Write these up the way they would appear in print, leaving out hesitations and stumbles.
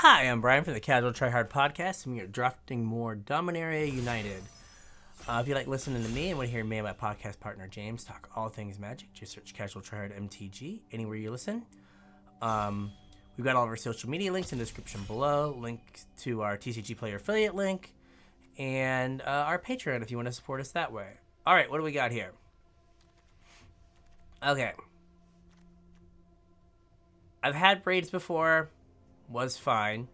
Hi, I'm Brian from the Casual Try Hard podcast, and we are drafting more Dominaria United. If you like listening to me and want to hear me and my podcast partner James talk all things Magic, just search CasualTryHardMTG anywhere you listen. We've got all of our social media links in the description below, link to our TCG Player affiliate link, and our Patreon if you want to support us that way. All right, what do we got here? Okay. I've had braids before. Was fine.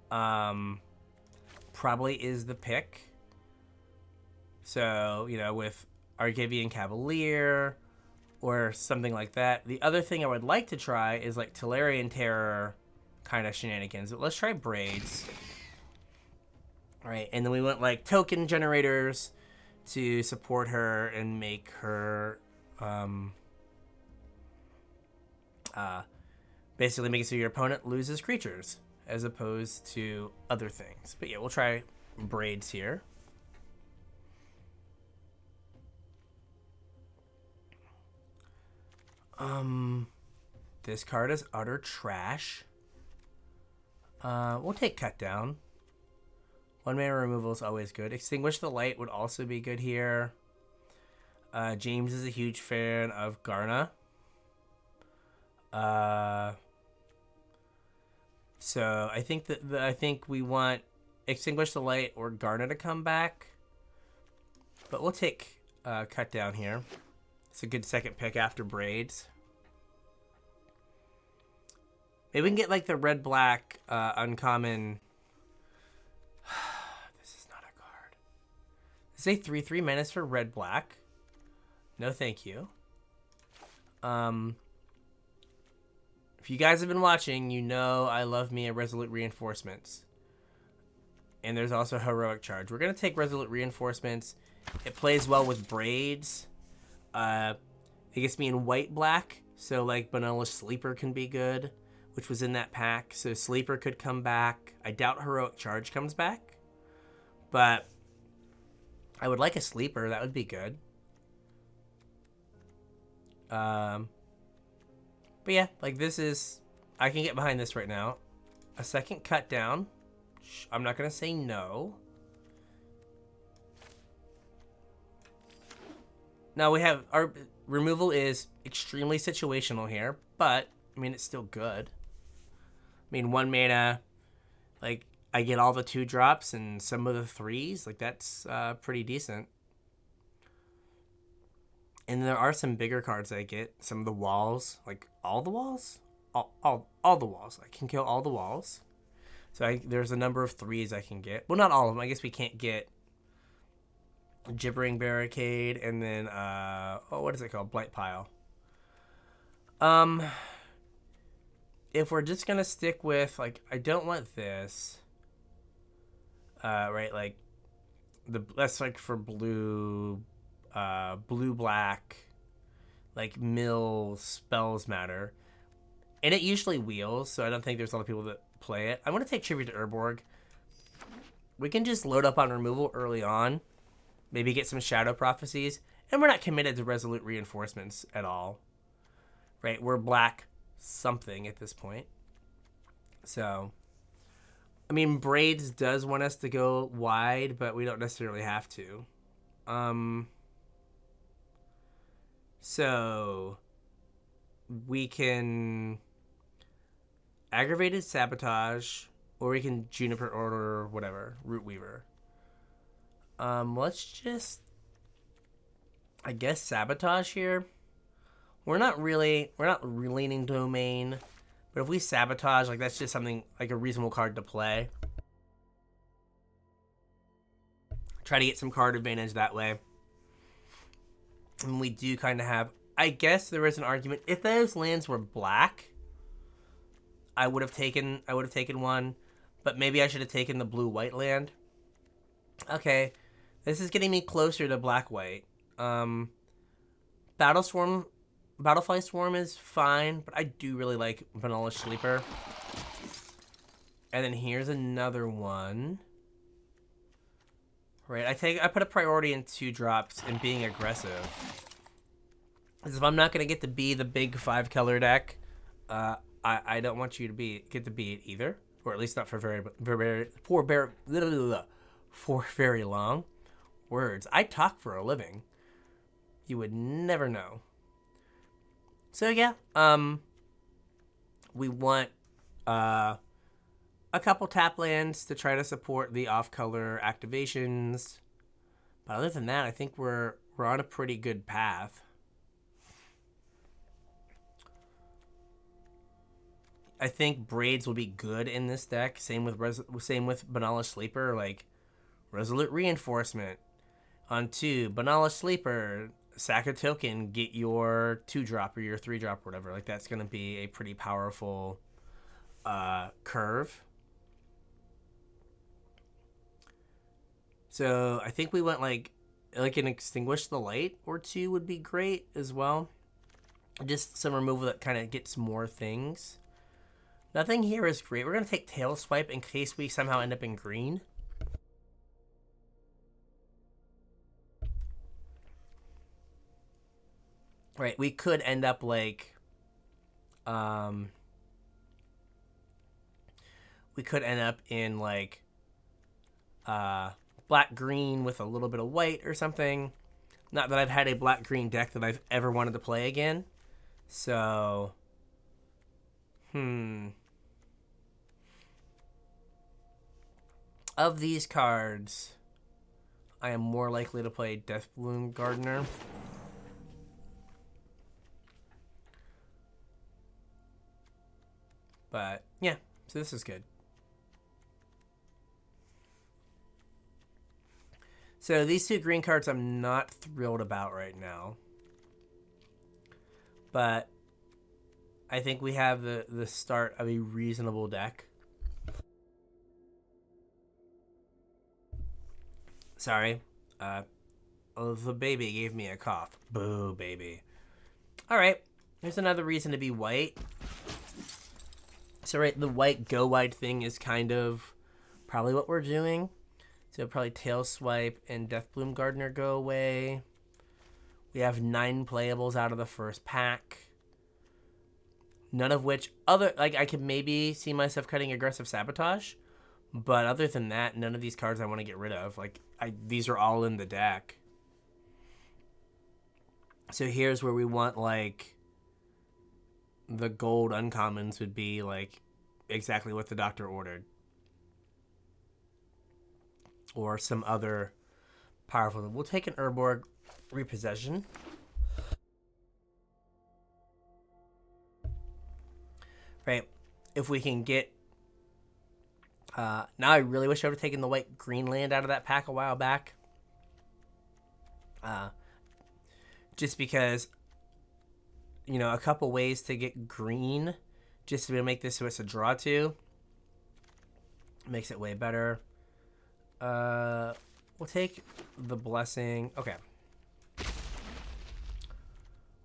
Probably is the pick. So, with Argivian Cavalier or something like that. The other thing I would like to try is like Tolarian Terror kind of shenanigans. But let's try braids. All right, and then we want like token generators to support her and make her basically make it so your opponent loses creatures as opposed to other things. But yeah, we'll try braids here. This card is utter trash. We'll take cut down. 1 mana removal is always good. Extinguish the Light would also be good here. James is a huge fan of Garna. So I think that we want Extinguish the Light or Garna to come back. But we'll take cut down here. It's a good second pick after braids. Maybe we can get like the red-black uncommon. This is not a card. Is a 3/3 menace for red-black? No, thank you. If you guys have been watching, you know I love me a Resolute Reinforcements. And there's also Heroic Charge. We're going to take Resolute Reinforcements. It plays well with braids. It gets me in white-black. So like Vanilla Sleeper can be good, which was in that pack. So Sleeper could come back. I doubt Heroic Charge comes back. But I would like a Sleeper. That would be good. But yeah, like this is, I can get behind this right now. A second cut down. I'm not going to say no. Now we have, our removal is extremely situational here, but, I mean, it's still good. I mean, 1 mana, like, I get all the 2-drops and some of the 3s. Like, that's pretty decent. And there are some bigger cards I get. Some of the walls, like all the walls? All the walls. I can kill all the walls. So there's a number of 3s I can get. Well, not all of them. I guess we can't get Gibbering Barricade and then, what is it called? Blight Pile. If we're just going to stick with, like, I don't want this. Right, like, that's like for blue... blue-black, like mill spells matter. And it usually wheels, so I don't think there's a lot of people that play it. I'm going to take Tribute to Urborg. We can just load up on removal early on. Maybe get some Shadow Prophecies. And we're not committed to Resolute Reinforcements at all. Right? We're black something at this point. So, I mean, Braids does want us to go wide, but we don't necessarily have to. So we can Aggravated Sabotage, or we can Juniper or whatever, Root Weaver. Let's just, I guess, Sabotage here. We're not leaning Domain, but if we Sabotage, like that's just something like a reasonable card to play. Try to get some card advantage that way. And we do kind of have, I guess there is an argument. If those lands were black, I would have taken one, but maybe I should have taken the blue-white land. Okay, this is getting me closer to black-white. Battlefly Swarm is fine, but I do really like Vanilla Sleeper. And then here's another one. Right, I put a priority in 2-drops and being aggressive. Because if I'm not going to get to be the big 5-color deck, I don't want you to get to be it either. or at least not for for very long. Words. I talk for a living. You would never know. So yeah, we want a couple tap lands to try to support the off-color activations. But other than that, I think we're on a pretty good path. I think Braids will be good in this deck. Same with Banala Sleeper, like Resolute Reinforcement on 2, Banala Sleeper, sack a token, get your 2-drop or your 3-drop or whatever. Like that's gonna be a pretty powerful curve. So I think we went like an Extinguish the Light or 2 would be great as well. Just some removal that kind of gets more things. Nothing here is great. We're going to take Tail Swipe in case we somehow end up in green. Right, we could end up like... we could end up in like... black-green with a little bit of white or something. Not that I've had a black-green deck that I've ever wanted to play again. So... Of these cards, I am more likely to play Deathbloom Gardener. But, yeah, so this is good. So these 2 green cards I'm not thrilled about right now. But I think we have the start of a reasonable deck. Sorry. The baby gave me a cough. Boo, baby. Alright. There's another reason to be white. So, right, the white go wide thing is kind of probably what we're doing. So, probably Tail Swipe and Deathbloom Gardener go away. We have 9 playables out of the first pack. None of which I could maybe see myself cutting Aggressive Sabotage. But other than that, none of these cards I want to get rid of. These are all in the deck. So here's where we want, like, the gold uncommons would be, like, exactly what the doctor ordered. Or some other powerful... We'll take an Urborg Repossession. Right. If we can get... now I really wish I would have taken the white-green land out of that pack a while back. Just because, a couple ways to get green just to be able to make this so it's a draw 2. Makes it way better. We'll take the Blessing. Okay.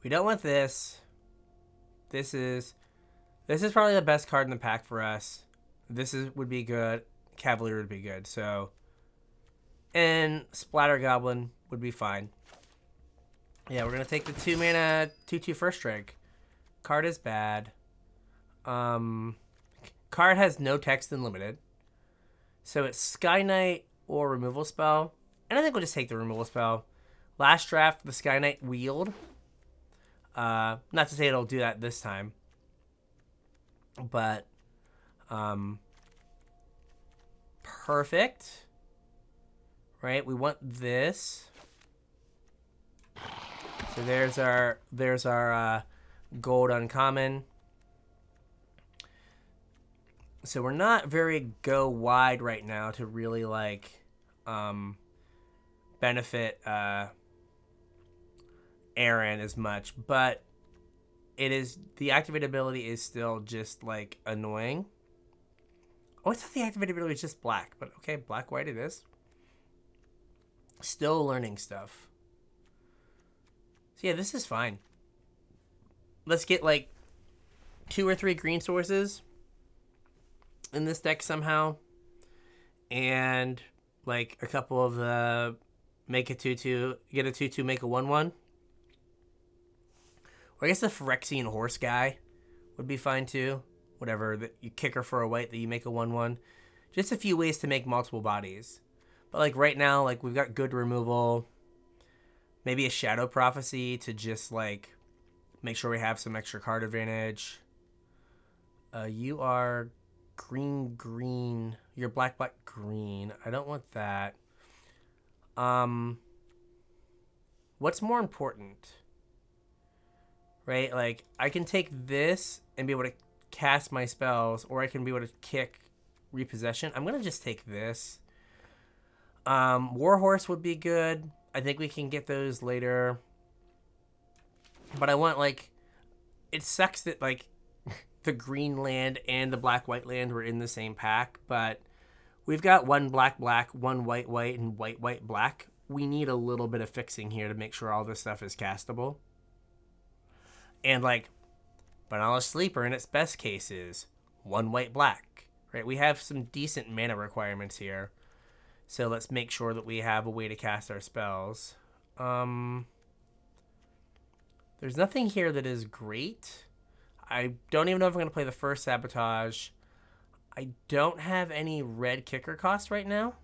We don't want this. This is probably the best card in the pack for us. Would be good. Cavalier would be good. So, and Splatter Goblin would be fine. Yeah, we're gonna take the 2-mana 2/2 First Strike. Card is bad. Card has no text and limited. So it's Sky Knight or Removal Spell. And I think we'll just take the Removal Spell. Last draft, the Sky Knight wheeled. Not to say it'll do that this time. But, perfect. Right, we want this. So there's our gold uncommon. So we're not very go wide right now to really benefit Aaron as much, but the activated ability is still just annoying. Oh, I thought the activated ability was just black, but okay, black white it is. Still learning stuff. So yeah, this is fine. Let's get 2 or 3 green sources in this deck somehow, and a couple of the make a 2/2, get a 2/2, make a 1/1. Or I guess the Phyrexian Horse guy would be fine too. whatever, that you kick her for a white, that you make a 1/1. Just a few ways to make multiple bodies. But like right now, like we've got good removal. Maybe a Shadow Prophecy to just like make sure we have some extra card advantage. You are green, green. You're black, black, green. I don't want that. What's more important? Right? Like, I can take this and be able to cast my spells, or I can be able to kick Repossession. I'm going to just take this. Warhorse would be good. I think we can get those later. But I want, like... It sucks that, like, the green land and the black-white land were in the same pack, but we've got one black-black, one white-white, and white-white-black. We need a little bit of fixing here to make sure all this stuff is castable. And, like, Banala Sleeper in its best case is one white-black, right? We have some decent mana requirements here. So let's make sure that we have a way to cast our spells. There's nothing here that is great. I don't even know if I'm going to play the first Sabotage. I don't have any red kicker cost right now.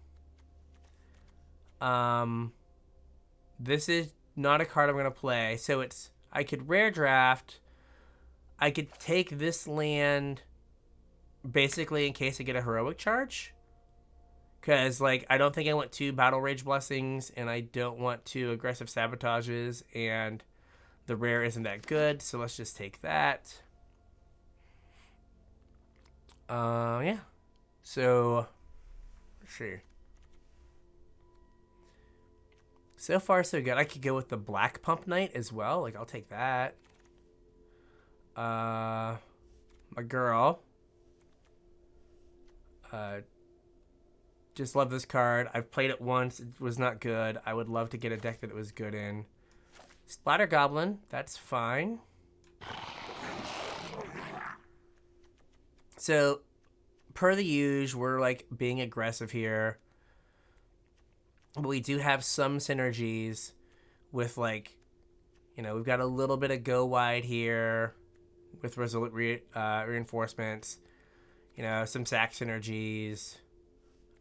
This is not a card I'm going to play. So it's... I could rare draft. I could take this land basically in case I get a heroic charge. Because, like, I don't think I want 2 Battle Rage Blessings, and I don't want 2 aggressive Sabotages, and the rare isn't that good, so let's just take that. Yeah. So, let's see. So far, so good. I could go with the Black Pump Knight as well. Like, I'll take that. My girl. Just love this card. I've played it once. It was not good. I would love to get a deck that it was good in. Splatter Goblin. That's fine. So, per the usual, we're, like, being aggressive here. But we do have some synergies with, like, you know, we've got a little bit of go wide here with Resolute reinforcements. You know, some sack synergies.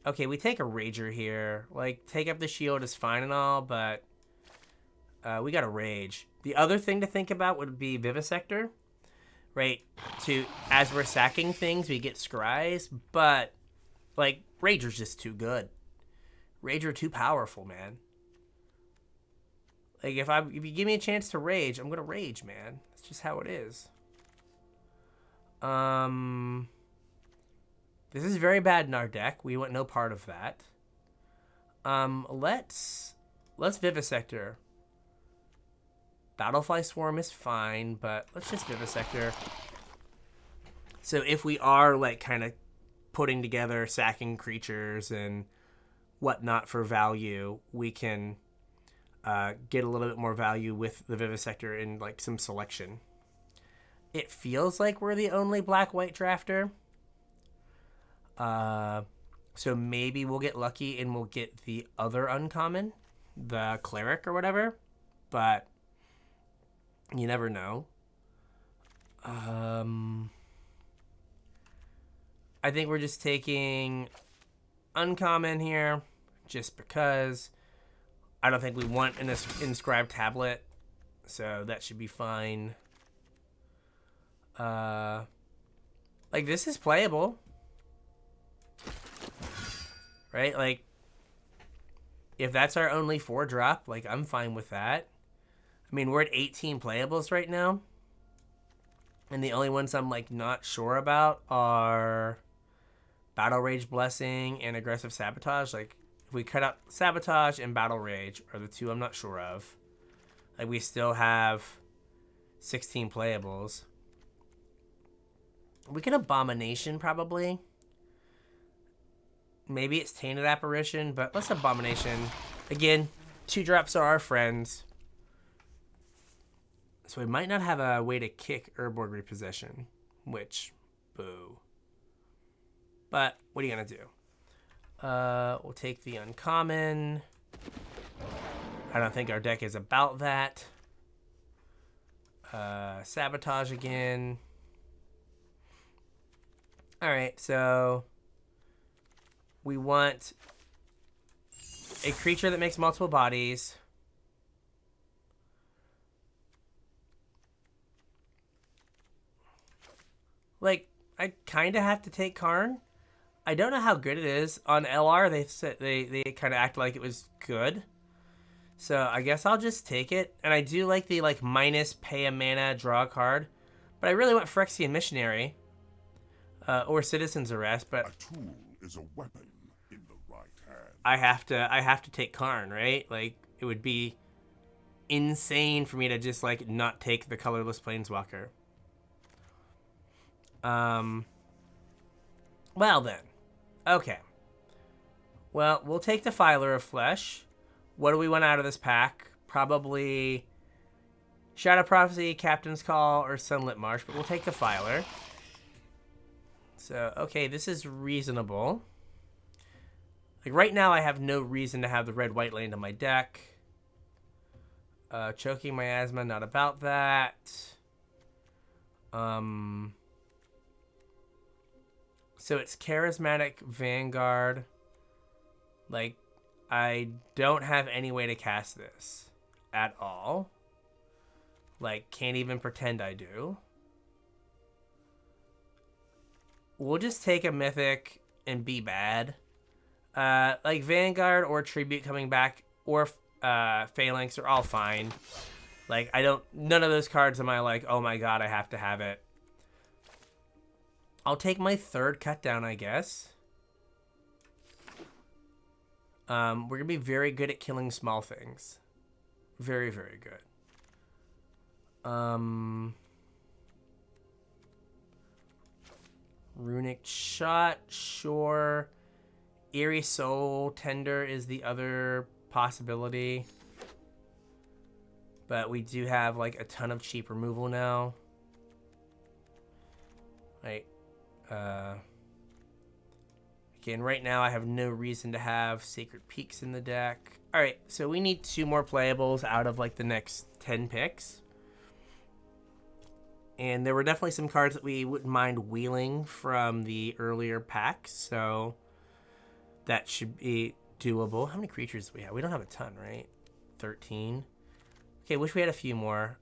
Okay, we take a Rager here. Like, take up the shield is fine and all, but we got a Rage. The other thing to think about would be Vivisector. Right? As we're sacking things, we get Scries, but, like, Rager's just too good. Rager too powerful, man. Like, if you give me a chance to rage, I'm gonna rage, man. That's just how it is. This is very bad in our deck. We want no part of that. Let's Vivisector. Battlefly Swarm is fine, but let's just Vivisector. So if we are, like, kind of putting together sacking creatures and whatnot for value, we can get a little bit more value with the Vivisector in, like, some selection. It feels like we're the only black-white drafter. So maybe we'll get lucky and we'll get the other uncommon, the Cleric or whatever, but you never know. I think we're just taking uncommon here just because I don't think we want an inscribed tablet, so that should be fine. Like, this is playable, right? Like, if that's our only 4-drop, like, I'm fine with that. I mean, we're at 18 playables right now, and the only ones I'm, like, not sure about are Battle Rage Blessing and Aggressive Sabotage. Like, if we cut out Sabotage and Battle Rage are the 2 I'm not sure of. Like, we still have 16 playables. We can Abomination, probably. Maybe it's Tainted Apparition, but let's Abomination. Again, 2-drops are our friends. So we might not have a way to kick Urborg Repossession, which, boo. But what are you going to do? We'll take the uncommon. I don't think our deck is about that. Sabotage again. All right, so we want a creature that makes multiple bodies. Like, I kind of have to take Karn. I don't know how good it is. On LR, they said they kind of act like it was good. So I guess I'll just take it. And I do like the like minus pay a mana, draw a card. But I really want Phyrexian Missionary. Or Citizen's Arrest, but a tool is a weapon in the right hand. I have to take Karn, right? Like, it would be insane for me to just like not take the colorless Planeswalker. Well then. Okay. Well, we'll take the Filer of Flesh. What do we want out of this pack? Probably Shadow Prophecy, Captain's Call, or Sunlit Marsh, but we'll take the Filer. So, okay, this is reasonable. Like, right now I have no reason to have the red-white land on my deck. Choking Miasma, not about that. So it's Charismatic Vanguard. Like, I don't have any way to cast this at all. Like, can't even pretend I do. We'll just take a Mythic and be bad. Like, Vanguard or Tribute coming back or Phalanx are all fine. Like, none of those cards am I like, oh my god, I have to have it. I'll take my third cut down, I guess. We're going to be very good at killing small things. Very, very good. Runic Shot, sure. Eerie Soul Tender is the other possibility. But we do have, like, a ton of cheap removal now. Like, again, right now I have no reason to have Sacred Peaks in the deck. Alright, so we need 2 more playables out of, like, the next 10 picks. And there were definitely some cards that we wouldn't mind wheeling from the earlier packs, so that should be doable. How many creatures do we have? We don't have a ton, right? 13. Okay, wish we had a few more.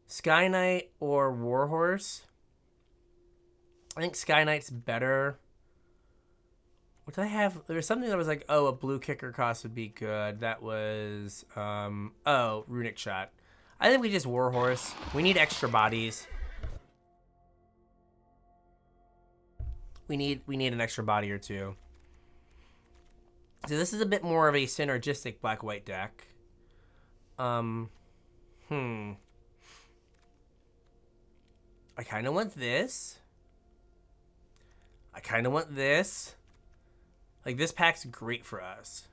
Sky Knight or Warhorse? I think Sky Knight's better. What did I have? There was something that was like, oh, a blue kicker cost would be good. That was, oh, Runic Shot. I think we just Warhorse. We need extra bodies. We need an extra body or two. So this is a bit more of a synergistic black-white deck. I kind of want this. I kind of want this. Like, this pack's great for us.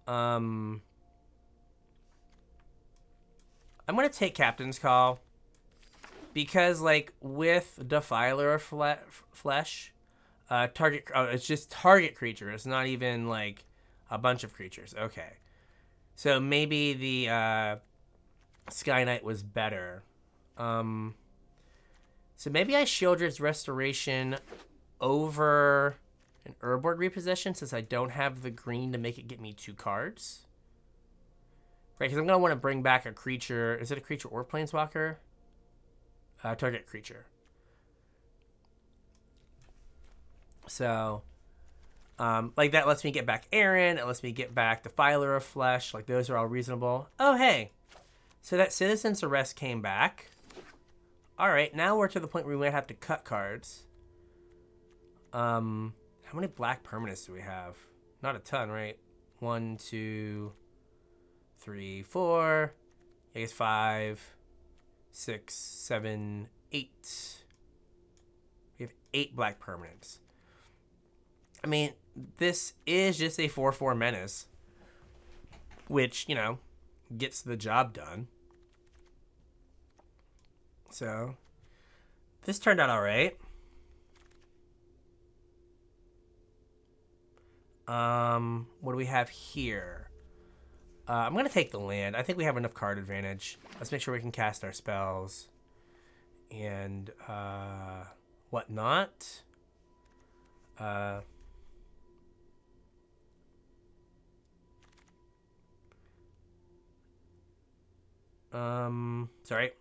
I'm going to take Captain's Call. Because, like, with Defiler of Flesh, target... Oh, it's just target creature. It's not even, like, a bunch of creatures. Okay. So maybe the Sky Knight was better. So maybe I Shieldred's Restoration over an Urborg Repossession since I don't have the green to make it get me 2 cards. Right, because I'm going to want to bring back a creature. Is it a creature or Planeswalker? Target creature. So, like, that lets me get back Aaron. It lets me get back the Filer of Flesh. Like, those are all reasonable. Oh, hey. So that Citizen's Arrest came back. Alright, now we're to the point where we might have to cut cards. How many black permanents do we have? Not a ton, right? 1, 2, 3, 4. I guess 5, 6, 7, 8. We have 8 black permanents. I mean, this is just a 4/4 menace. Which, you know, gets the job done. So, this turned out alright. What do we have here? I'm going to take the land. I think we have enough card advantage. Let's make sure we can cast our spells. And whatnot. Sorry.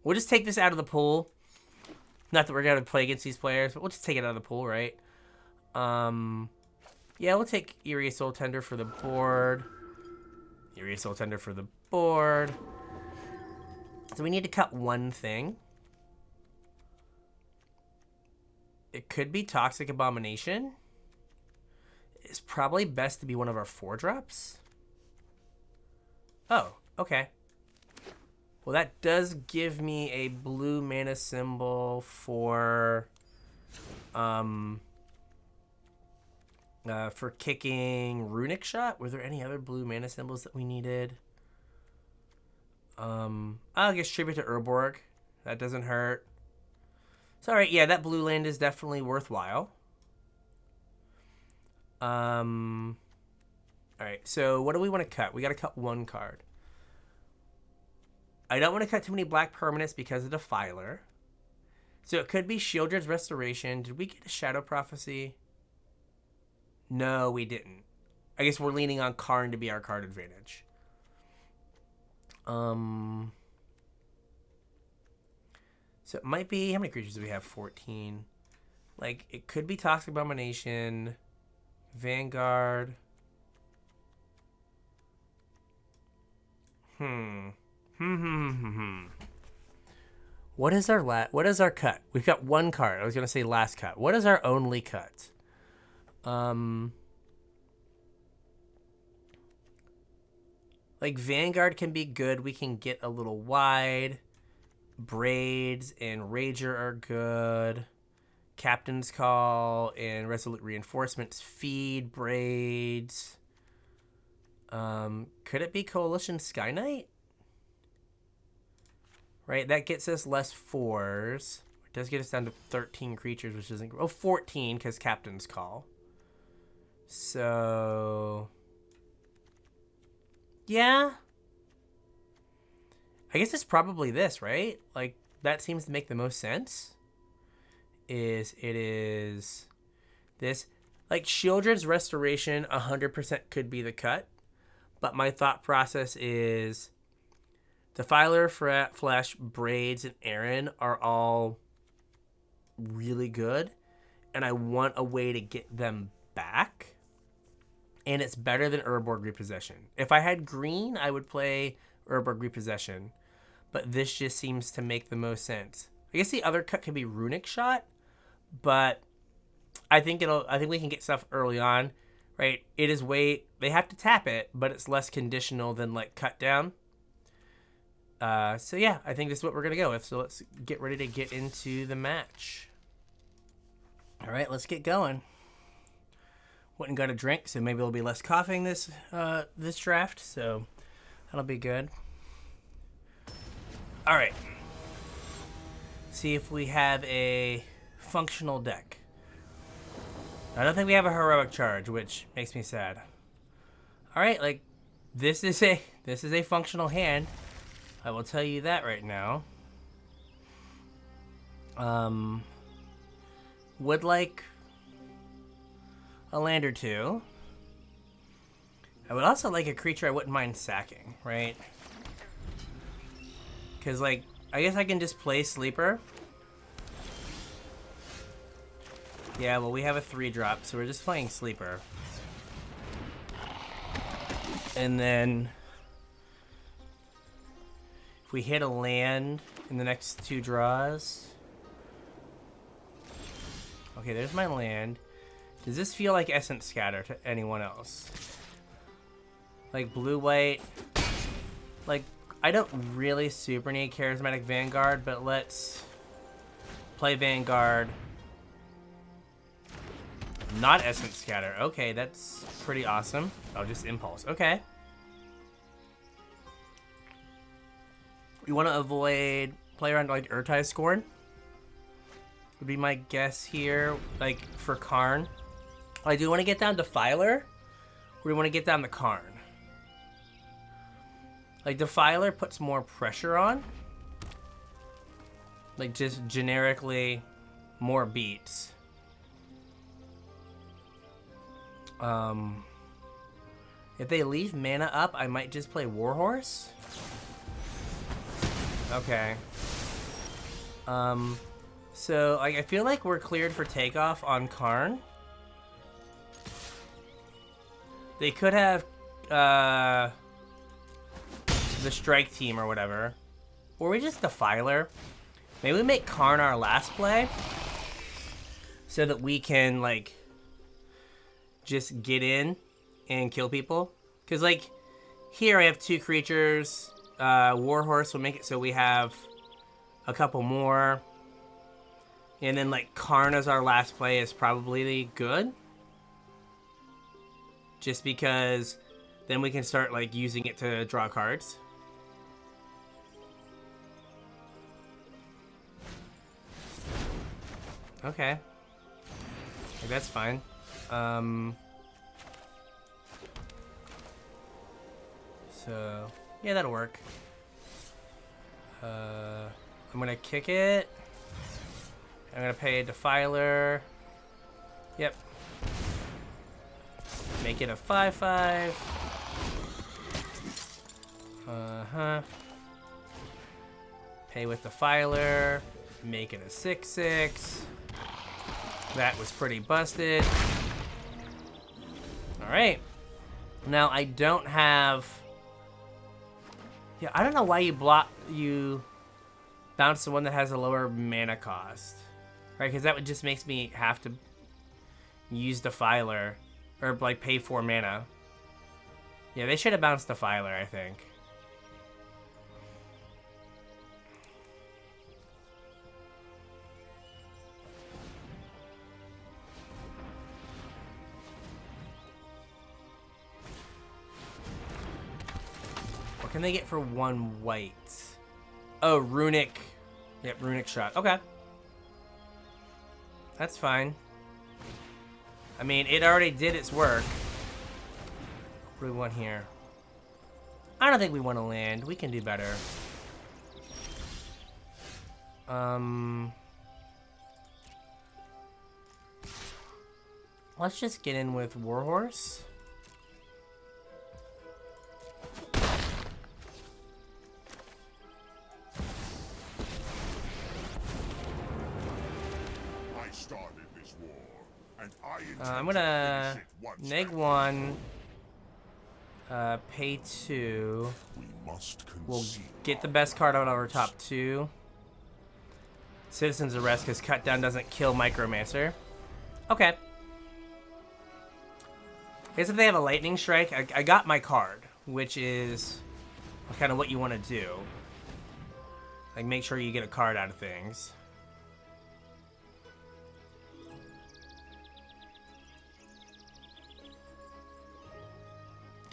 We'll just take this out of the pool. Not that we're going to play against these players, but we'll just take it out of the pool, right? Yeah, we'll take Eerie Soul Tender for the board. Eerie Soul Tender for the board. So we need to cut one thing. It could be Toxic Abomination. It's probably best to be one of our 4-drops. Oh, okay. Well, that does give me a blue mana symbol for kicking Runic Shot. Were there any other blue mana symbols that we needed? I'll guess Tribute to Urborg. That doesn't hurt. So, alright, yeah, that blue land is definitely worthwhile. Alright, so what do we want to cut? We got to cut one card. I don't want to cut too many black permanents because of Defiler. So it could be Shieldred's Restoration. Did we get a Shadow Prophecy? No, we didn't. I guess we're leaning on Karn to be our card advantage. So it might be... How many creatures do we have? 14. Like, it could be Toxic Abomination, Vanguard. What is our cut? We've got one card. I was gonna say last cut. What is our only cut? Like Vanguard can be good. We can get a little wide. Braids and Rager are good. Captain's Call and Resolute Reinforcements feed Braids. Could it be Coalition Sky Knight? Right, that gets us less 4s. It does get us down to 13 creatures, which isn't... Oh, 14, because Captain's Call. So... Yeah. I guess it's probably this, right? Like, that seems to make the most sense. It is this. Like, Shieldred's Restoration 100% could be the cut. But my thought process is... Defiler, Flash, Braids, and Aaron are all really good. And I want a way to get them back. And it's better than Urborg Repossession. If I had green, I would play Urborg Repossession. But this just seems to make the most sense. I guess the other cut could be Runic Shot. But I think we can get stuff early on. Right? It is they have to tap it, but it's less conditional than like Cut Down. So yeah, I think this is what we're going to go with. So let's get ready to get into the match. All right, let's get going. Went and got a drink, so maybe there'll be less coughing this draft, so that'll be good. All right. See if we have a functional deck. I don't think we have a heroic charge, which makes me sad. All right, like this is a functional hand. I will tell you that right now. Would like a land or two. I would also like a creature I wouldn't mind sacking, right? Because, like, I guess I can just play Sleeper. Yeah, well, we have a 3-drop, so we're just playing Sleeper. And then... if we hit a land in the next 2 draws... Okay, there's my land. Does this feel like Essence Scatter to anyone else? Like blue-white? Like, I don't really super need Charismatic Vanguard, but let's play Vanguard. Not Essence Scatter. Okay, that's pretty awesome. Oh, just Impulse. Okay. You want to avoid play around like Urtai Scorn? Would be my guess here, like for Karn. I do want to get down Defiler Or do we want to get down the Karn? Like, Defiler puts more pressure on. Like, just generically more beats. If they leave mana up, I might just play Warhorse. Okay. So, I feel like we're cleared for takeoff on Karn. They could have, the strike team or whatever. Or we just Defiler. Maybe we make Karn our last play. So that we can, like, just get in and kill people. Because, like, here I have 2 creatures. Warhorse will make it so we have a couple more. And then, like, Karn as our last play is probably good. Just because then we can start, like, using it to draw cards. Okay. Like, that's fine. So, yeah, that'll work. I'm gonna kick it. I'm gonna pay a Defiler. Yep. Make it a 5/5. Pay with Defiler. Make it a 6/6. That was pretty busted. Alright. Now, I don't have... Yeah, I don't know why you bounce the one that has a lower mana cost. Right, because that would just makes me have to use Defiler. Or, like, pay 4 mana. Yeah, they should have bounced Defiler, I think. What can they get for 1 white? Oh, Runic. Yep, Runic Shot. Okay. That's fine. I mean, it already did its work. What do we want here? I don't think we want to land. We can do better. Let's just get in with Warhorse. I started this war, and I intend I'm to gonna finish it once neg and 1, pay 2. we must We'll concede. get the best card out of our top 2. Citizen's Arrest, because Cut Down doesn't kill Micromancer. Okay. I guess if they have a Lightning Strike, I got my card, which is kind of what you want to do. Like, make sure you get a card out of things.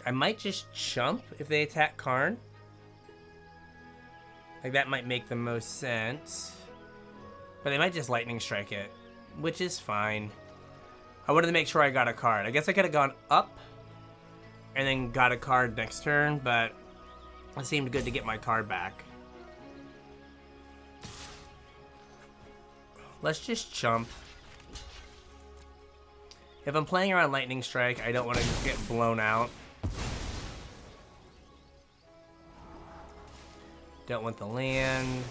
I might just chump if they attack Karn. Like, that might make the most sense. But they might just Lightning Strike it, which is fine. I wanted to make sure I got a card. I guess I could have gone up and then got a card next turn, but it seemed good to get my card back. Let's just chump. If I'm playing around Lightning Strike, I don't want to get blown out. Don't want the land.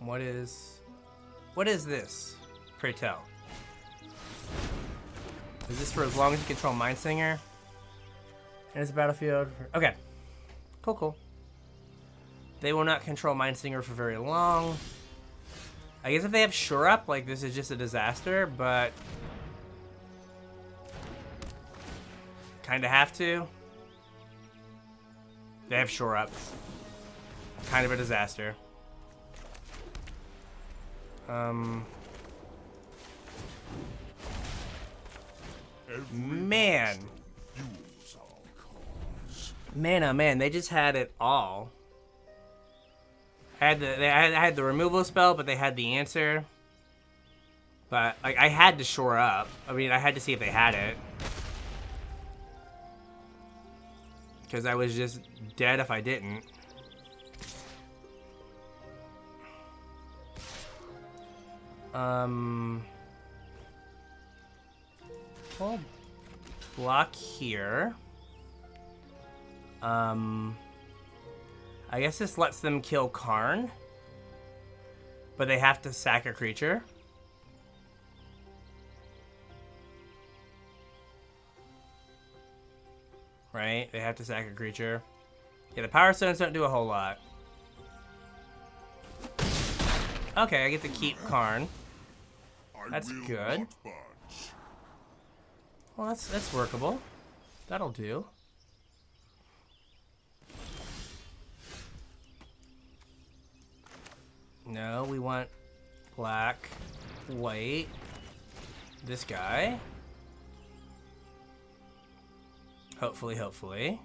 What is this? Pray tell. Is this for as long as you control Mindsinger? And it's a battlefield. Okay. Cool, cool. They will not control Mindsinger for very long. I guess if they have Shore Up, like, this is just a disaster, but kind of have to. They have Shore Up. Kind of a disaster. Man. Fuels our cause. Man, oh man, they just had it all. I had the removal spell, but they had the answer. But like I had to shore up. I mean, I had to see if they had it. Because I was just dead if I didn't. We'll block here. I guess this lets them kill Karn. But they have to sack a creature. Right? They have to sack a creature. Yeah, the Power Stones don't do a whole lot. Okay, I get to keep Karn. That's good. Well, that's workable. That'll do. No, we want black, white. This guy. Hopefully, hopefully.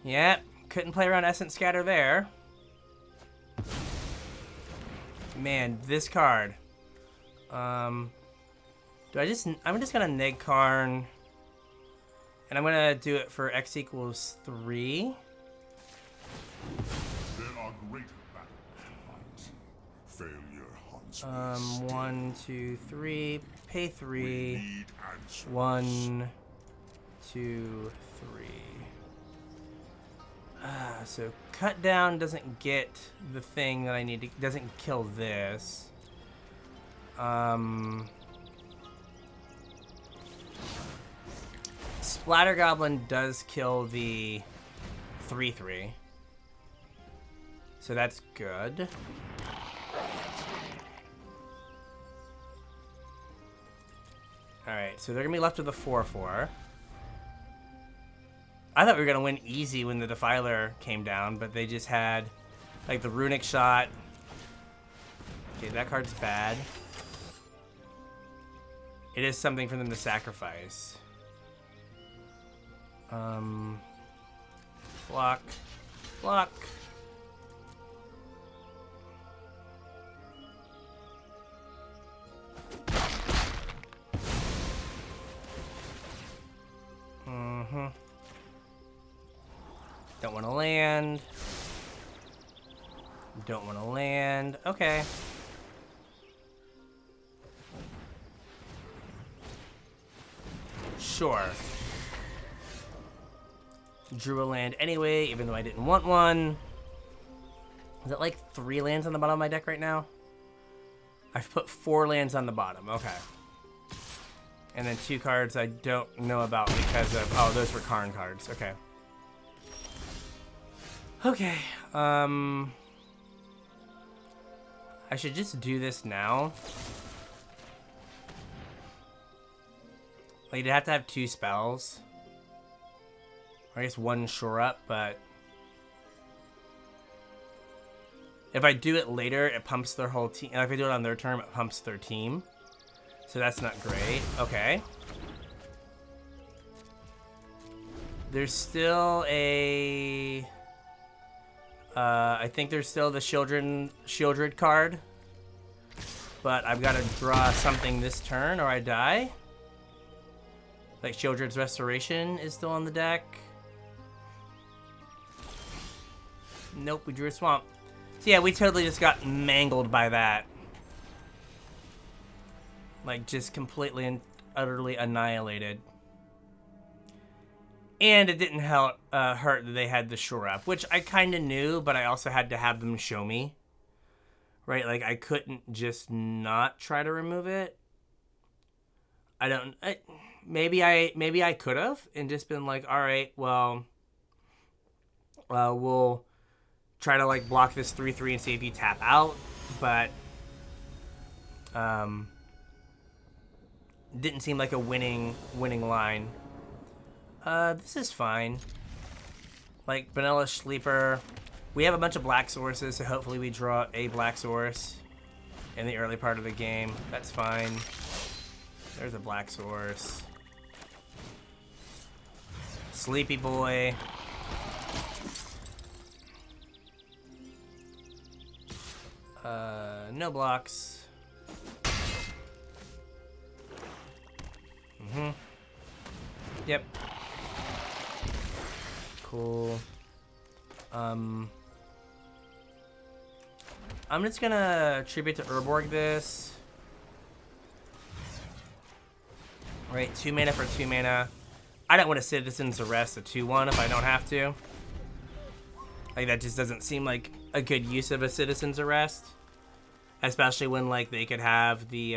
Yep, couldn't play around Essence Scatter there. Man, this card. I'm just gonna neg Karn. And I'm gonna do it for X equals 3. There are greater battles. Failure hunts. 1, 2, 3. Pay 3. Need answers. 1, 2, 3. So cut down doesn't get the thing that I need to. Doesn't kill this. Splatter Goblin does kill the 3/3. So that's good. Alright, so they're gonna be left with a 4/4. I thought we were gonna win easy when the Defiler came down, but they just had like the Runic Shot. Okay, that card's bad. It is something for them to sacrifice. Block. Block. Don't want to land. Don't want to land. Okay. Sure. Drew a land anyway, even though I didn't want one. Is it like 3 lands on the bottom of my deck right now? I've put 4 lands on the bottom. Okay. And then 2 cards I don't know about because of... Oh, those were Karn cards. Okay. Okay. I should just do this now. Like, you'd have to have 2 spells. Or I guess 1 shore up, but... If I do it later, it pumps their whole team. If I do it on their turn, it pumps their team. So that's not great. Okay. There's still a... I think there's still the Shieldred card. But I've got to draw something this turn or I die. Like Shieldred's Restoration is still on the deck. Nope, we drew a Swamp. So yeah, we totally just got mangled by that. Like, just completely and utterly annihilated. And it didn't hurt that they had the shore up, which I kind of knew, but I also had to have them show me. Right? Like, I couldn't just not try to remove it. Maybe I could have and just been like, all right, well, we'll try to like block this 3/3 and see if you tap out, but didn't seem like a winning line. This is fine. Like Vanilla Sleeper. We have a bunch of black sources, so hopefully we draw a black source in the early part of the game. That's fine. There's a black source. Sleepy boy. No blocks. Yep. Cool. I'm just gonna tribute to Urborg this. Right, 2 mana for 2 mana. I don't want to Citizen's Arrest a 2/1 if I don't have to. Like, that just doesn't seem like a good use of a Citizen's Arrest. Especially when, like, they could have the,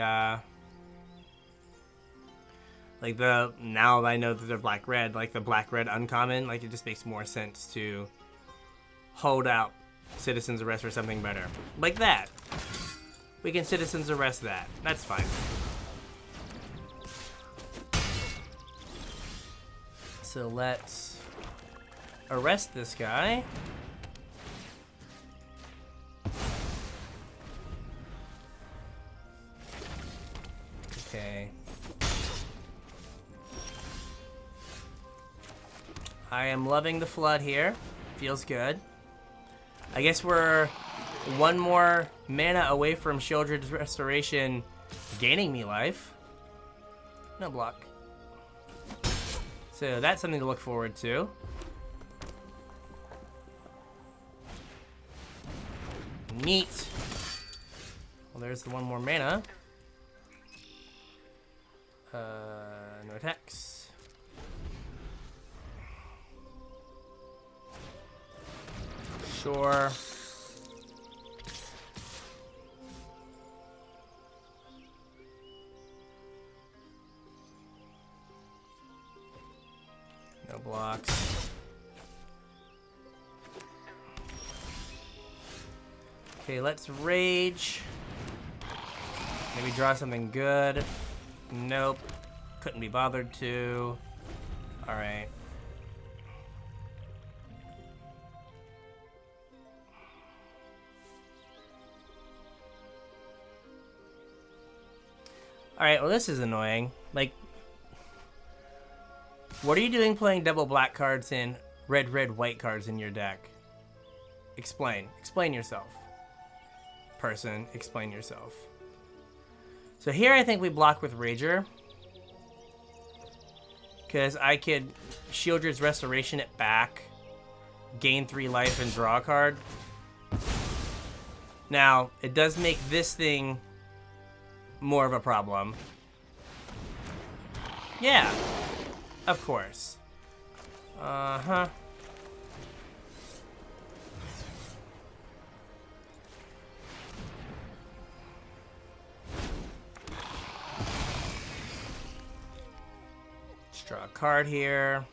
like, now that I know that they're black-red, like, the black-red uncommon, like, it just makes more sense to hold out Citizen's Arrest for something better. Like that. We can Citizen's Arrest that. That's fine. So let's arrest this guy. Okay. I am loving the flood here. Feels good. I guess we're 1 more mana away from Shieldred's Restoration gaining me life. No block. So that's something to look forward to. Neat. Well, there's the 1 more mana. No attacks. Sure. No blocks. Okay, let's rage. Maybe draw something good. Nope. Couldn't be bothered to. Alright. Alright, well this is annoying. Like, what are you doing playing double black cards in red, white cards in your deck? Explain. Explain yourself. Person, explain yourself. So here I think we block with Rager. Because I could Shieldred's Restoration it back, gain 3 life, and draw a card. Now, it does make this thing more of a problem. Yeah, of course. Uh-huh. Let's draw a card here.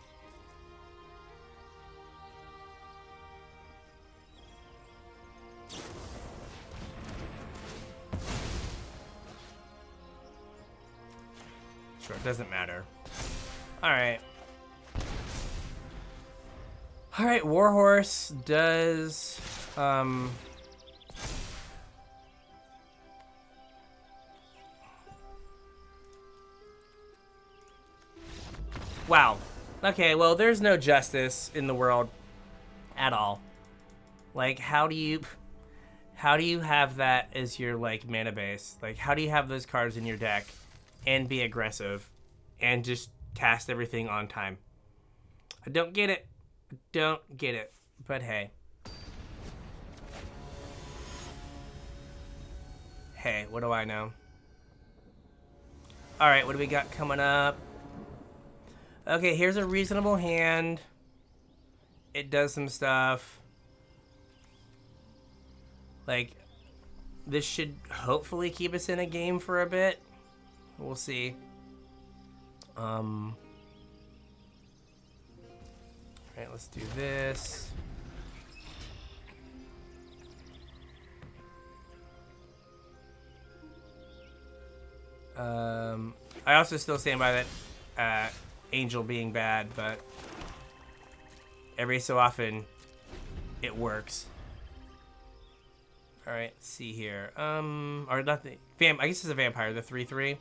Sure, it doesn't matter. Alright. Alright, Warhorse does... Wow. Okay, well, there's no justice in the world at all. Like, how do you have that as your, like, mana base? Like, how do you have those cards in your deck and be aggressive and just cast everything on time? I don't get it. I don't get it. But hey. Hey, what do I know? Alright, what do we got coming up? Okay, here's a reasonable hand. It does some stuff. Like, this should hopefully keep us in a game for a bit. We'll see. Alright, let's do this. I also still stand by that Angel being bad, but every so often it works. Alright, let's see here. Or not the I guess it's a vampire, the 3/3.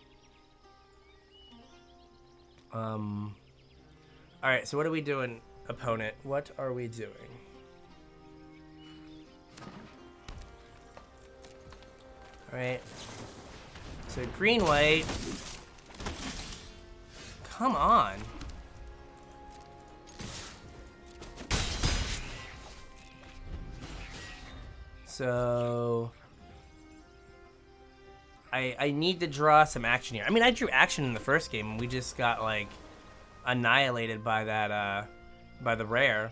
Alright, so what are we doing, opponent? What are we doing? Alright. So green-white. Come on. So I need to draw some action here. I mean, I drew action in the first game, and we just got, like, annihilated by that, by the rare.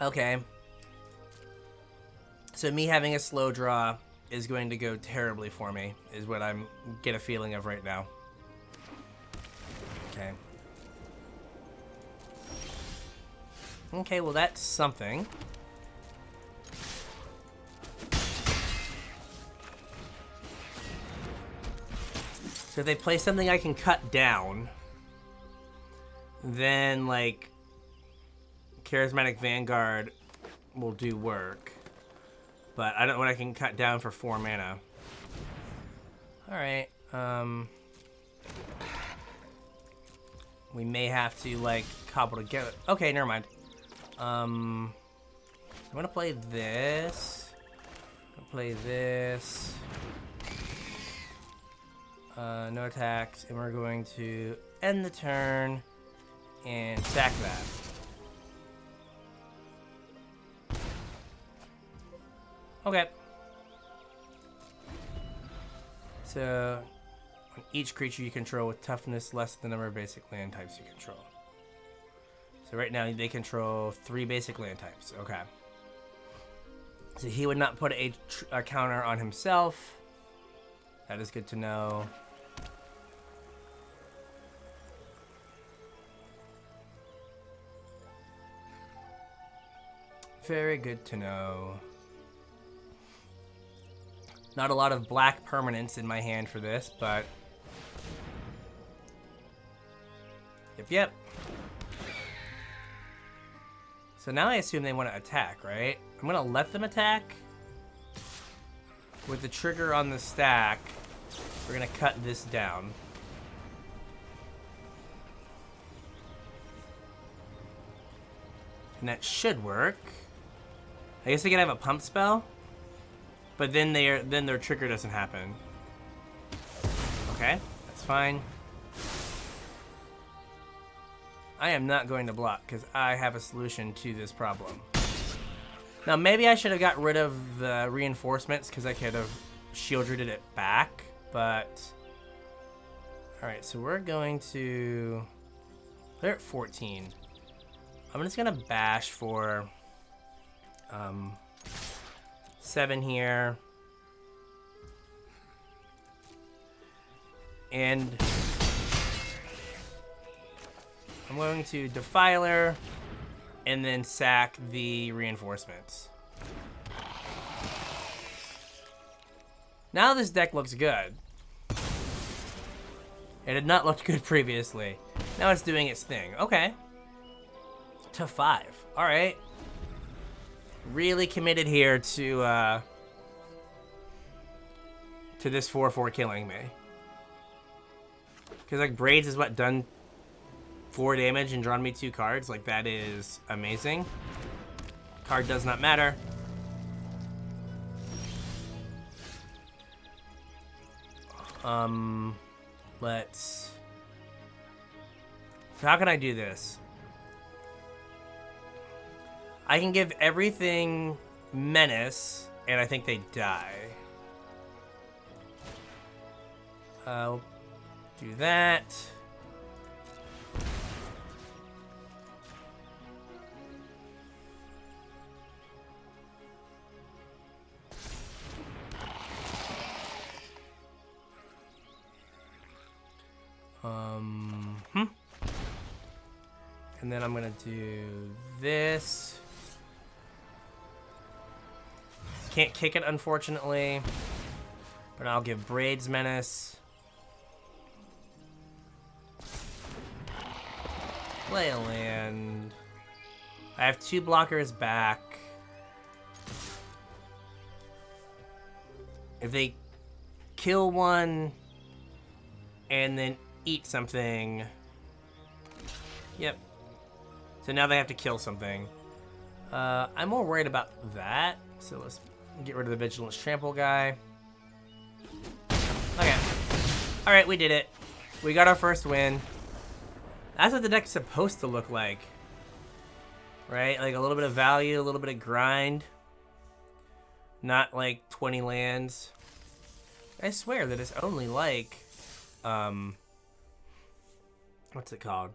Okay. So me having a slow draw is going to go terribly for me, is what I'm get a feeling of right now. Okay. Okay, well that's something. So if they play something I can cut down, then, like, Charismatic Vanguard will do work. But I don't know what I can cut down for 4 mana. Alright, we may have to, like, cobble together. Okay, never mind. I'm gonna play this. Play this. No attacks, and we're going to end the turn and sack that. Okay. So, on each creature you control with toughness less than the number of basic land types you control. So right now they control 3 basic land types. Okay. So he would not put a counter on himself. That is good to know. Very good to know. Not a lot of black permanents in my hand for this, but... Yep. So now I assume they want to attack, right? I'm going to let them attack. With the trigger on the stack, we're going to cut this down. And that should work. I guess they can have a pump spell, but then their trigger doesn't happen. Okay, that's fine. I am not going to block because I have a solution to this problem. Now maybe I should have got rid of the reinforcements because I could have shielded it back, but alright, so we're going to... They're at 14. I'm just gonna bash for 7 here. And I'm going to Defiler and then sack the reinforcements. Now this deck looks good. It had not looked good previously. Now it's doing its thing. Okay. To 5. Alright. Really committed here to this 4/4 killing me. Because, like, Braids is what, done 4 damage and drawn me 2 cards? Like, that is amazing. Card does not matter. Let's... So how can I do this? I can give everything Menace, and I think they die. I'll do that. And then I'm gonna do this. Can't kick it, unfortunately. But I'll give Braids Menace. Play a land. I have 2 blockers back. If they kill one and then eat something. Yep. So now they have to kill something. I'm more worried about that. So let's get rid of the Vigilance Trample guy. Okay. Alright, we did it. We got our first win. That's what the deck's supposed to look like. Right? Like a little bit of value, a little bit of grind. Not like 20 lands. I swear that it's only like... what's it called?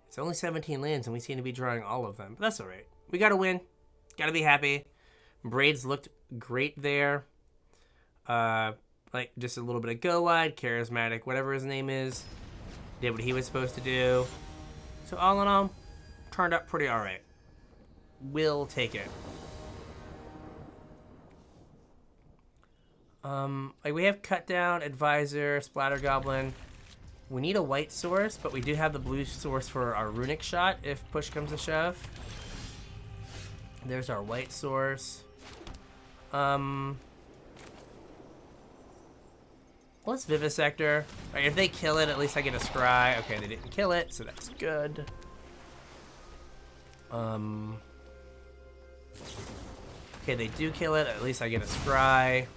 It's only 17 lands and we seem to be drawing all of them. But that's alright. We gotta win. Gotta be happy. Braids looked great there. Like just a little bit of go wide, charismatic, whatever his name is. Did what he was supposed to do. So all in all, turned out pretty alright. We'll take it. Like we have Cut Down, Advisor, Splatter Goblin. We need a white source, but we do have the blue source for our Runic Shot if push comes to shove. There's our white source. Let's Vivisector. Right, if they kill it, at least I get a Scry. Okay, they didn't kill it, so that's good. Okay, they do kill it, at least I get a Scry.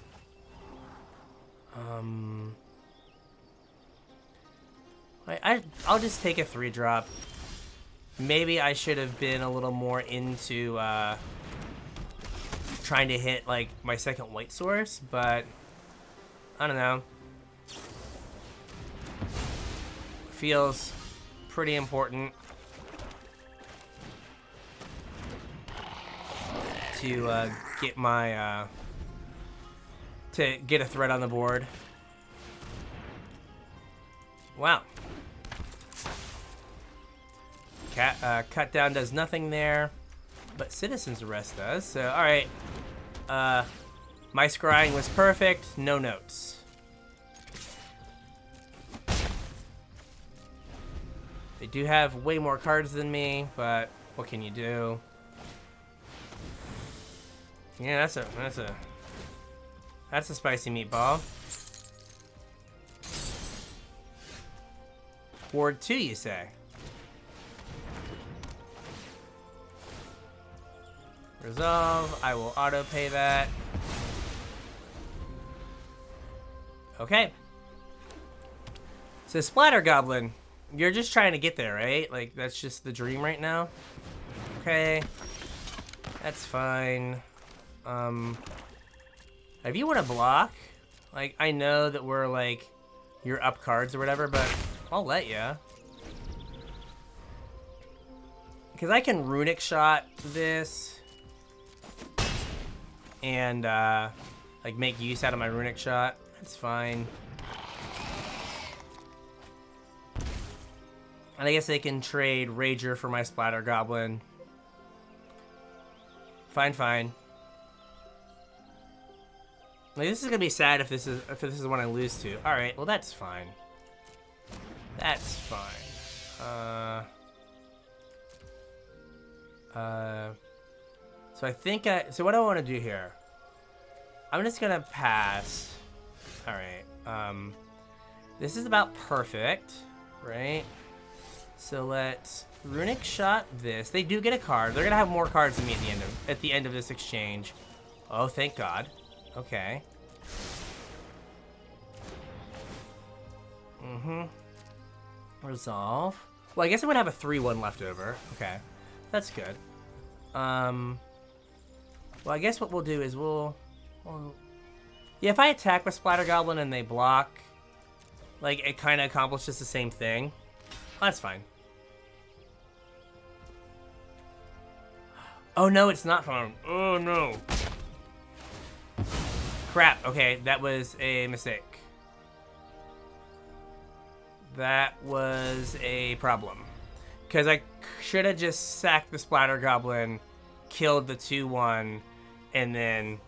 I'll just take a 3-drop. Maybe I should have been a little more into trying to hit like my second white source, but I don't know. Feels pretty important to get my to get a threat on the board. Wow. Cut Down does nothing there, but Citizen's Arrest does. So, all right. My scrying was perfect. No notes. They do have way more cards than me, but what can you do? Yeah, that's a spicy meatball. Ward 2, you say? Resolve. I will auto pay that. Okay. So Splatter Goblin, you're just trying to get there, right? Like that's just the dream right now. Okay. That's fine. If you want to block, like I know that we're like you're up cards or whatever, but I'll let ya. Because I can Runic Shot this and like make use out of my Runic Shot. That's fine. And I guess they can trade Rager for my Splatter Goblin. Fine, fine. Like, this is gonna be sad if this is the one I lose to. All right, well that's fine. That's fine. So I think so what I want to do here, I'm just gonna pass. All right. This is about perfect, right? So let's Runic Shot this. They do get a card. They're gonna have more cards than me at the end of this exchange. Oh, thank God. Okay. Resolve. Well, I guess I'm gonna have a 3/1 left over. Okay, that's good. Well, I guess what we'll do is yeah, if I attack with Splatter Goblin and they block, like it kind of accomplishes the same thing. That's fine. Oh no, it's not fine. Oh no. Crap. Okay, that was a mistake. That was a problem. Because I should have just sacked the Splatter Goblin, killed the 2/1, and then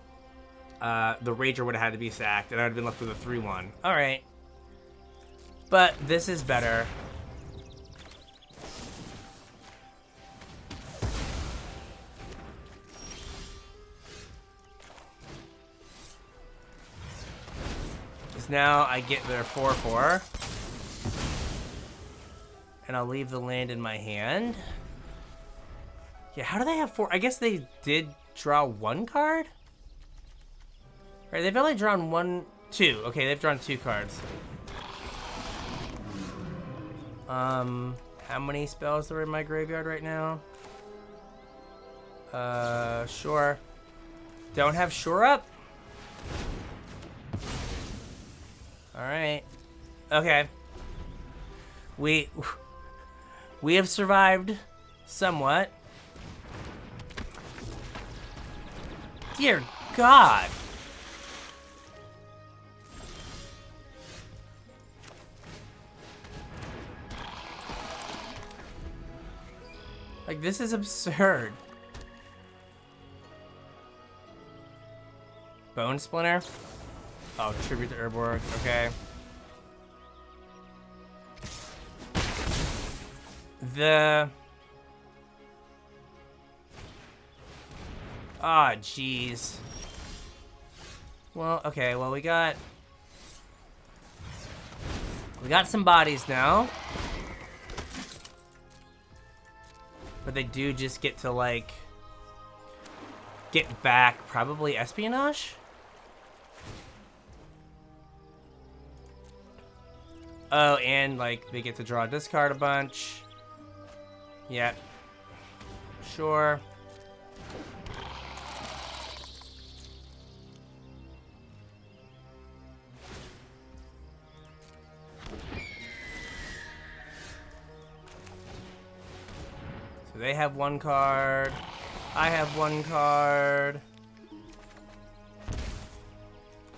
the Rager would have had to be sacked, and I would have been left with a 3/1. Alright. But this is better. Now I get their 4/4. And I'll leave the land in my hand. Yeah, how do they have 4? I guess they did draw 1 card? Right, they've only drawn 2. Okay, they've drawn 2 cards. How many spells are in my graveyard right now? Sure. Don't have Shore Up? Alright. Okay. We have survived somewhat. Dear God. Like, this is absurd. Bone Splinter? Oh, tribute to Urborg. Okay. Ah, jeez. Well, okay, well, we got some bodies now. But they do just get to, like, get back probably Espionage? Oh, and, like, they get to draw discard a bunch. Yep. Sure. So they have 1 card. I have 1 card.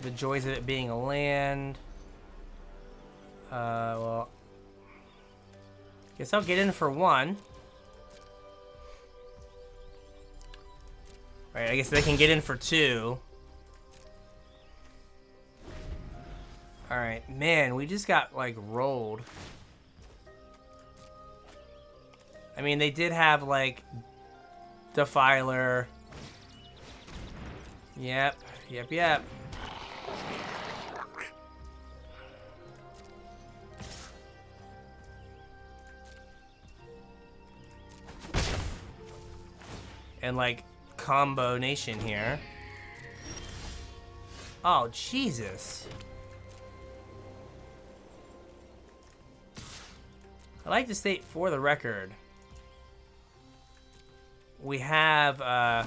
The joys of it being a land. Well, guess I'll get in for 1. Right, I guess they can get in for 2. Alright, man, we just got, like, rolled. I mean, they did have, like, Defiler. Yep. And, like, Combo Nation here. Oh, Jesus. I'd like to state for the record, we have,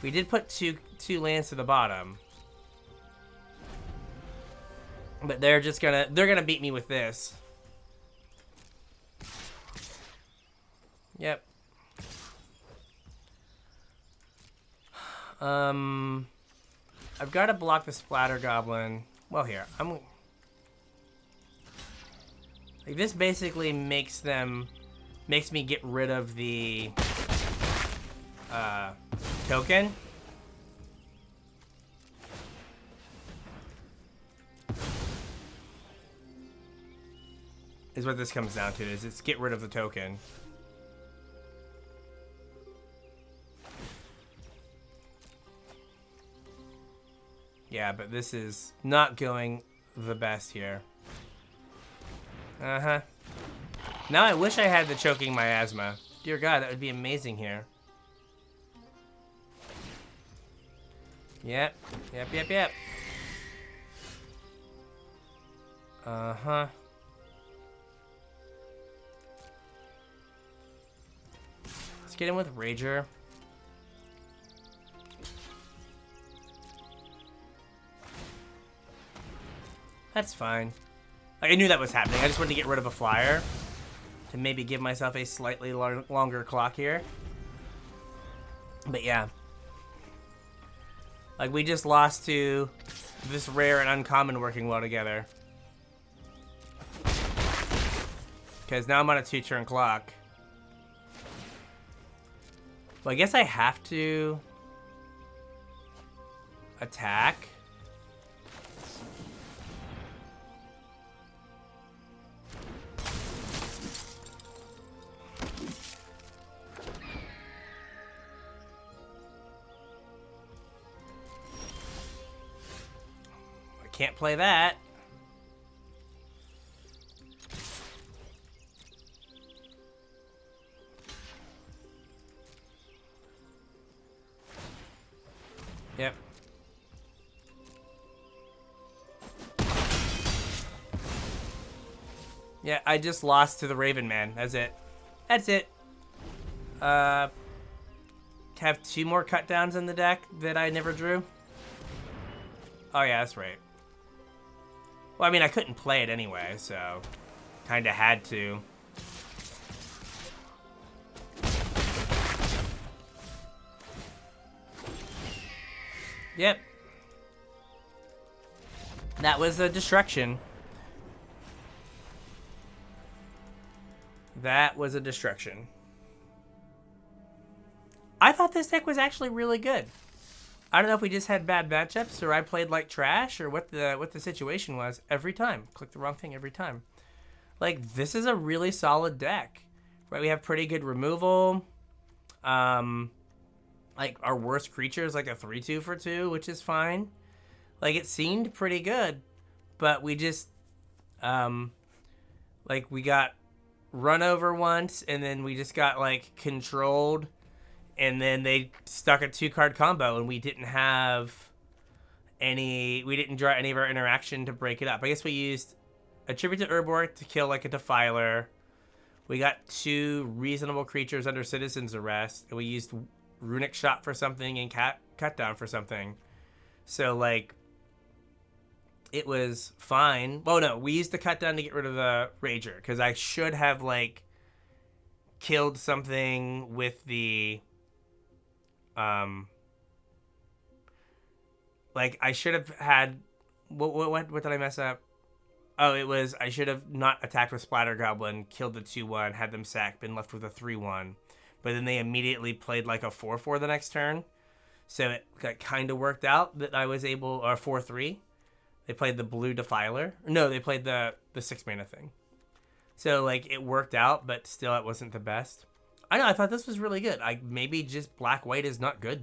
we did put two lands to the bottom. But they're gonna beat me with this. Yep. I've got to block the Splatter Goblin. Well, here, like, this basically makes me get rid of the, token. Is what this comes down to, is it's get rid of the token. Yeah, but this is not going the best here. Uh-huh. Now I wish I had the Choking Miasma. Dear God, that would be amazing here. Yep. Uh-huh. Let's get in with Rager. That's fine. Like, I knew that was happening. I just wanted to get rid of a flyer to maybe give myself a slightly longer clock here. But yeah. Like, we just lost to this rare and uncommon working well together. Because now I'm on a 2-turn clock. Well, I guess I have to attack. Can't play that. Yep. Yeah, I just lost to the Raven Man. That's it. That's it. Have 2 more cut downs in the deck that I never drew. Oh yeah, that's right. Well, I mean, I couldn't play it anyway, so kind of had to. Yep. That was a destruction. That was a destruction. I thought this deck was actually really good. I don't know if we just had bad matchups or I played like trash or what the situation was every time. Click the wrong thing every time. Like, this is a really solid deck. Right? We have pretty good removal. Like, our worst creature is like a 3/2 for 2, which is fine. Like, it seemed pretty good, but we just, like, we got run over once, and then we just got, like, controlled, and then they stuck a 2-card combo, and we didn't draw any of our interaction to break it up. I guess we used a Tribute to Urborg to kill, like, a Defiler. We got 2 reasonable creatures under Citizen's Arrest, and we used Runic Shot for something and Cut Down for something. So, like, it was fine. Well, no, we used the Cut Down to get rid of the Rager, because I should have, like, killed something with the, like, I should have had, what did I mess up? Oh, it was, I should have not attacked with Splatter Goblin, killed the 2/1, had them sack, been left with a 3/1. But then they immediately played like a 4/4 the next turn. So it kind of worked out that I was able, or 4/3. They played the blue Defiler. No, they played the 6-mana thing. So, like, it worked out, but still it wasn't the best. I know, I thought this was really good. Maybe just black-white is not good